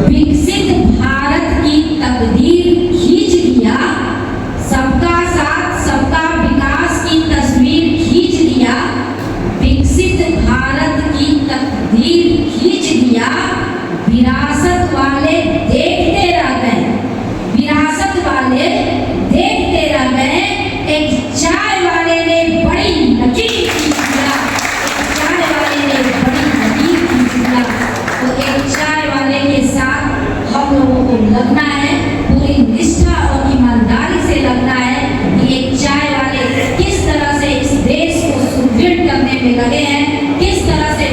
विकसित भारत की तकदीर खींच दिया, सबका साथ सबका विकास की तस्वीर खींच दिया, विकसित भारत की तकदीर खींच दिया। विरासत वाले देखते रह गए, विरासत वाले देखते रह गए। एक चाय वाले ने बड़ी नकीर खींच दिया, एक चाय वाले ने बड़ी नकीर खींच दिया। तो एक चाय वाले के साथ हम लोगों को लगना है, पूरी निष्ठा और ईमानदारी से लगना है कि एक चाय वाले किस तरह से इस देश को सुदृढ़ करने में लगे हैं, किस तरह से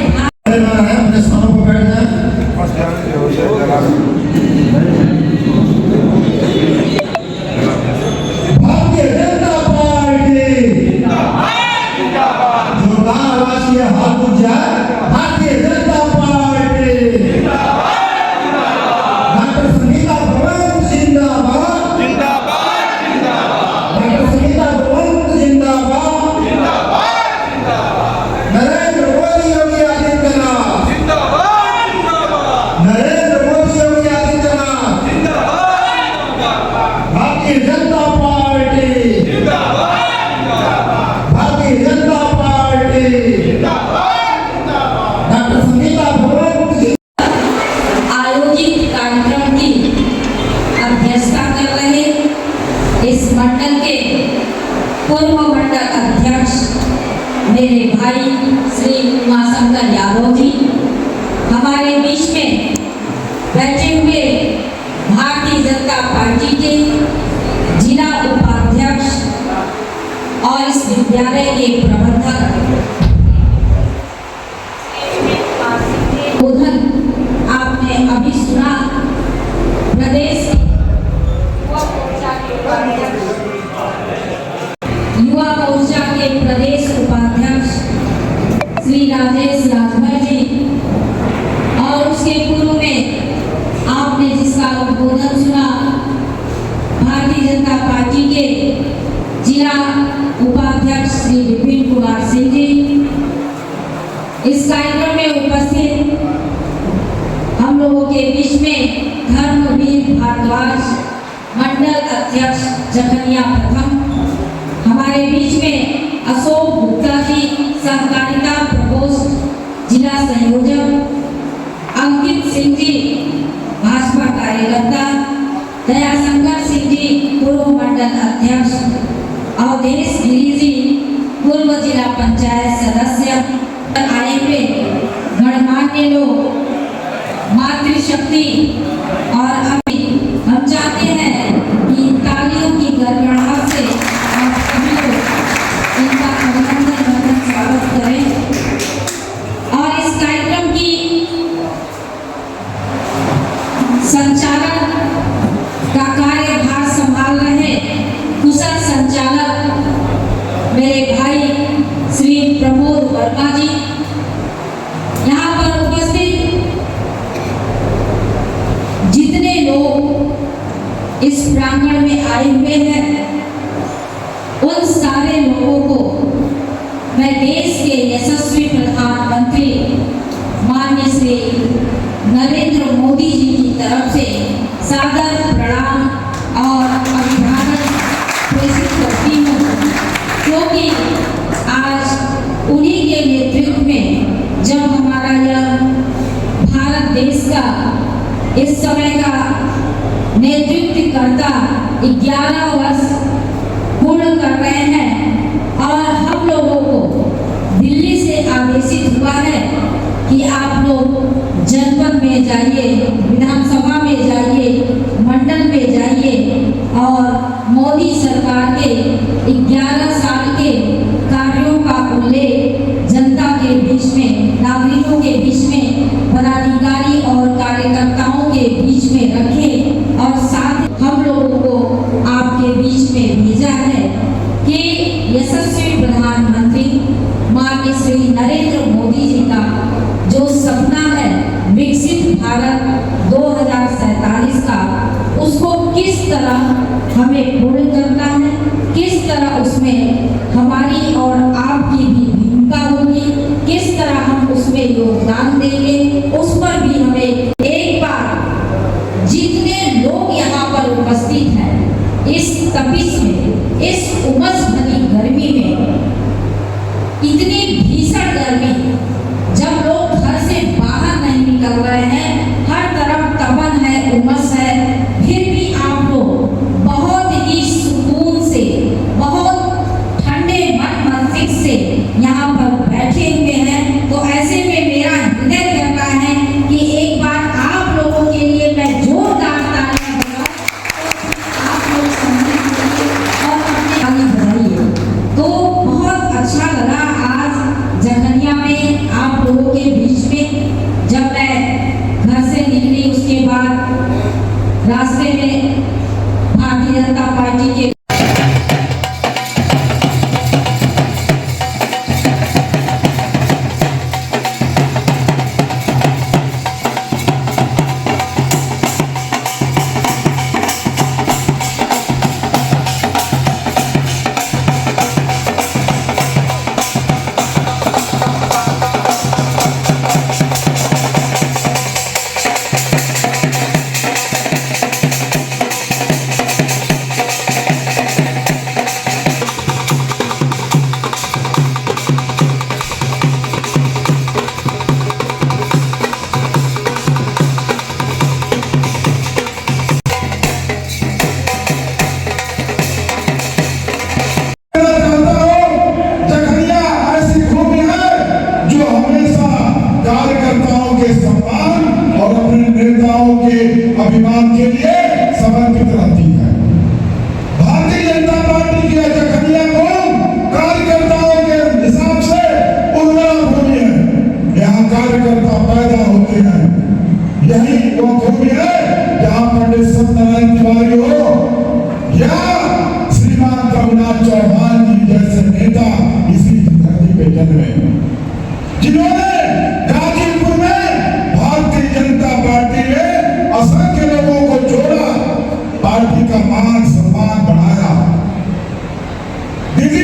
पूर्व मंडल अध्यक्ष मेरे भाई श्री उमाशंकर यादव जी हमारे बीच में बैठे हुए भारतीय जनता पार्टी के जिला उपाध्यक्ष और इस विद्यालय के प्रबंधक उधर आपने अभी सुना। प्रदेश युवा मोर्चा के प्रदेश उपाध्यक्ष श्री राजेश राजभर जी और उसके पूर्व में आपने जिसका उद्बोधन सुना भारतीय जनता पार्टी के जिला उपाध्यक्ष श्री विपिन कुमार सिंह जी। इस कार्यक्रम में उपस्थित हम लोगों के बीच में धर्मवीर भारद्वाज मंडल अध्यक्ष जखनिया प्रथम, हमारे बीच में अशोक गुप्ता जी सहकारिता प्रकोष्ठ जिला संयोजक, अंकित सिंह जी भाजपा कार्यकर्ता, दयाशंकर सिंह जी पूर्व मंडल अध्यक्ष, अवधेश गिरी जी पूर्व जिला पंचायत सदस्य, आए हुए गणमान्य लोग, मातृशक्ति और अभी हम चाहते हैं कि तालियों की गड़गड़ाहट से आप सभी लोग इनका अभिनंदन स्वागत करें। और इस कार्यक्रम की संचालन का कार्यभार संभाल रहे कुशल संचालक मेरे भाई श्री प्रमोद वर्मा जी, यहाँ पर उपस्थित जितने लोग इस प्रांगण में आए हुए हैं उन सारे लोगों को मैं देश के यशस्वी प्रधानमंत्री माननीय श्री नरेंद्र मोदी जी की तरफ से सादर प्रणाम और अभिवादन प्रेषित करती हूँ, क्योंकि आज उन्हीं के नेतृत्व में जब हमारा यह भारत देश का इस समय का नेतृत्व करता 11 वर्ष पूर्ण कर रहे हैं और हम लोगों को दिल्ली से आदेशित हुआ है कि आप लोग जनपद में जाइए, विधानसभा में जाइए, मंडल में जाइए और मोदी सरकार के 11 साल के कार्यों का उल्लेख जनता के बीच में, नागरिकों के बीच में, पदाधिकारी और कार्यकर्ताओं के बीच में रखें और साथ हम लोगों को आपके बीच में भेजा है कि यशस्वी प्रधानमंत्री माननीय श्री नरेंद्र मोदी जी का जो सपना है विकसित भारत 2047 का, उसको किस तरह हमें पूर्ण करना है, किस तरह उसमें हमारी और आपकी भी भूमिका होगी, किस तरह हम उसमें योगदान देंगे, उस पर भी हमें एक बार उमस भरी गर्मी में, इतनी भीषण गर्मी, जब लोग घर से बाहर नहीं निकल रहे हैं, हर तरफ तपन है, उमस है, फिर भी आप लोग बहुत ही सुकून से, बहुत ठंडे मन मस्तिष्क से यहाँ पर बैठे हुए हैं। तो ऐसे में मेरा हृदय कहता है कि एक बार आप लोगों के लिए मैं जोरदार तालियां बजाऊं, आप लोग सम्मिलित होइए और अपने ताली बजाइए। तो बहुत अच्छा लगा आज जखनिया में आप लोगों के बीच में। जब मैं घर से निकली उसके बाद रास्ते में भारतीय जनता पार्टी के अभिमान के लिए समर्पित रहती है। भारतीय जनता पार्टी की जखनिया कौम कार्यकर्ताओं के हिसाब से उर्वरा भूमि है। यहाँ कार्यकर्ता पैदा होते हैं। यही वो भूमि है जहाँ पंडित सत्यनारायण तिवारी हो या श्रीमान रघुनाथ चौहान जी जैसे नेता इसी धरती पे जन्मे, जिन्होंने गाजीपुर में भारतीय जनता पार्टी में असंख्य लोगों को जोड़ा, पार्टी का मान सम्मान बढ़ाया। दीदी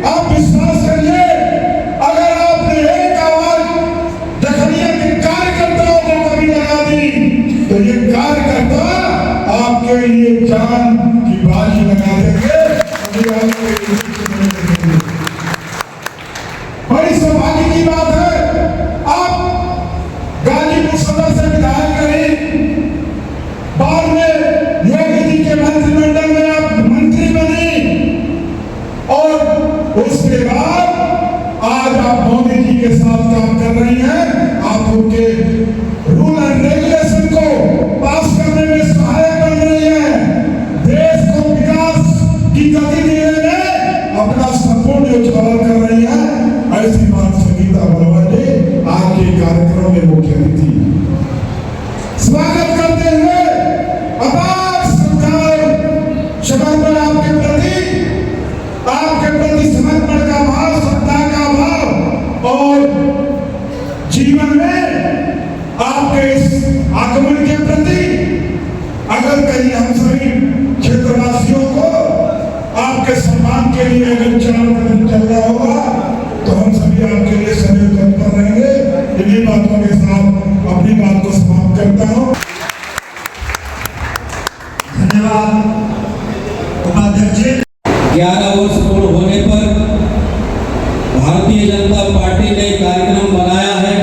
आप विश्वास करिए, अगर आपने एक आवाज जखनिया के कार्यकर्ताओं को कभी लगा दी तो ये कार्यकर्ता आपके लिए जान की बाजी लगा देंगे। बड़ी सौभाग्य की बात है, आप गाजीपुर सदर से विधायक रही, बाद में योगी जी के मंत्रिमंडल में आप मंत्री बनी और उसके बाद आज आप मोदी जी के साथ काम कर रही हैं। आप उनके रूल एंड रेगुलेशन को पास करने में सहायक बन रही हैं। देश को विकास की गति देने में अपना संपूर्ण योगदान कर रही हैं। ऐसी बात संगीता बलवा जी आपके कार्यक्रम में मुख्य अतिथि स्वागत करते हुए अपार सत्कार समर्पण आपके प्रति समर्पण का भाव, श्रद्धा का भाव और जीवन में आपके इस आगमन के प्रति अगर कहीं हम सभी क्षेत्रवासियों को आपके सम्मान के लिए अगर चल रहा होगा तो हम सभी आपके लिए सदैव तत्पर रहेंगे। इन्हीं बातों के साथ अपनी बात को समाप्त करता हूँ। धन्यवाद उपाध्यक्ष जी। 11 वर्ष पूर्ण होने पर भारतीय जनता पार्टी ने कार्यक्रम बनाया है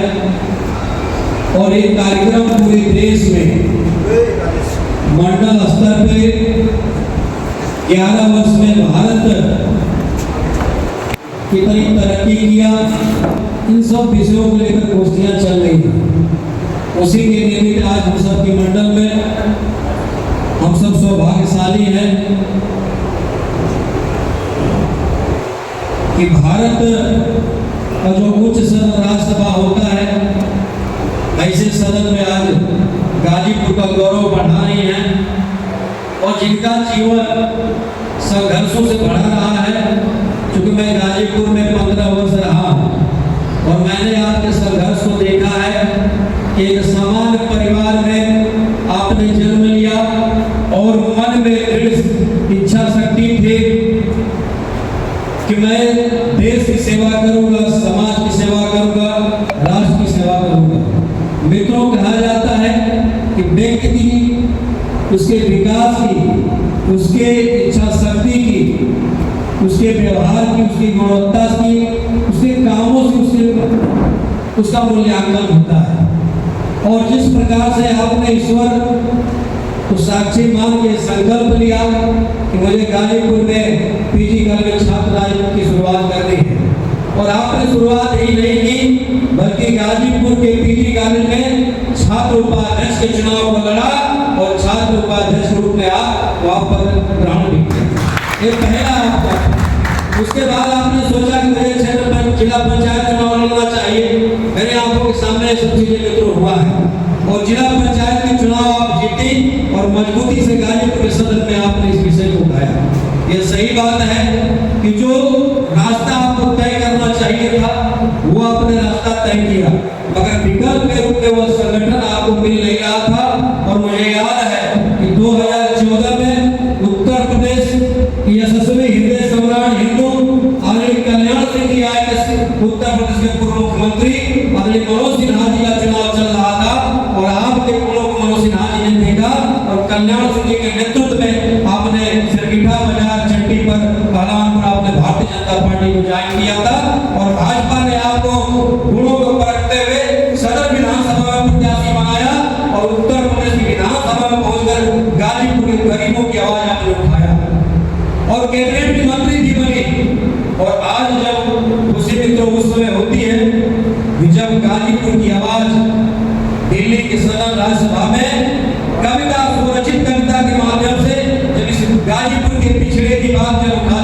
और ये कार्यक्रम पूरे देश में मंडल स्तर पे 11 वर्ष में भारत कितनी तरक्की किया, इन सब विषयों को लेकर गोष्ठियां चल रही हैं। उसी के निमित्त आज हम सब के मंडल में हम सब सौभाग्यशाली हैं कि भारत का जो उच्च सदन राज्यसभा होता है, ऐसे सदन में आज गाजीपुर का गौरव बढ़ा रही हैं और जिनका जीवन संघर्षों से भरा रहा है। क्योंकि मैं गाजीपुर में 15 वर्ष रहा हूँ और मैंने आपके संघर्ष को देखा है कि एक सामान्य परिवार में आपने जन्म लिया और मन में दृढ़ इच्छा शक्ति थी कि मैं देश की सेवा करूंगा, समाज की सेवा करूंगा, राष्ट्र की सेवा करूंगा। मित्रों, कहा जाता है कि व्यक्ति उसके विकास की, उसके इच्छा शक्ति की उसके व्यवहार की, उसकी गुणवत्ता की, उसके कामों से उसका मूल्यांकन होता है। और जिस प्रकार से आपने ईश्वर को साक्षी मान के संकल्प लिया कि मुझे गाजीपुर में पीजी कॉलेज छात्र राजनीति की शुरुआत करनी है, और आपने शुरुआत ही नहीं की बल्कि गाजीपुर के पीजी कॉलेज में छात्र उपाध्यक्ष के चुनाव को लड़ा और छात्र उपाध्यक्ष के रूप में आप वहां पर ग्रहण भी किया। ये पहला आपका। उसके बाद आपने सोचा कि मेरे क्षेत्र में जिला पंचायत चुनाव लड़ना चाहिए। मेरे आंखों के सामने सब चीजें मित्रों हुआ है और जिला पंचायत के चुनाव आप जीती और मजबूती से गाजीपुर के सदन में आपने इस विषय को उठाया। ये सही बात है कि जो रास्ता आपको तय करना चाहिए था वो आपने रास्ता तय किया, मगर विकल्प के रूप में वो संगठन आपको मिल नहीं रहा था। और मुझे याद है कि 2014 में उत्तर प्रदेश की यशस्वी हृदय सम्राट हिंदू आदरणीय कल्याण सिंह जी आए, उत्तर प्रदेश के पूर्व मुख्यमंत्री आदरणीय मनोज सिन्हा जी का चुनाव चल रहा था और आपके प्रमुख मनोज सिन्हा जी ने देखा और कल्याण सिंह जी के नेतृत्व में आपने सिरगिटा बाजार चट्टी पर पहलवान पर आपने भारतीय जनता पार्टी को ज्वाइन किया था और भाजपा ने आपको गुणों को परखते हुए सदर विधानसभा में प्रत्याशी बनाया और उत्तर प्रदेश की विधानसभा में पहुंचकर गाजीपुर के गरीबों की आवाज आपने उठाया और कैबिनेट की मंत्री भी बनी। और आज जब खुशी मित्रों उस समय होती है कि जब गाजीपुर की आवाज दिल्ली के सदन राज्यसभा में कविता, स्वरचित कविता के माध्यम से जब इस गाजीपुर के पिछड़े की बात जब उठा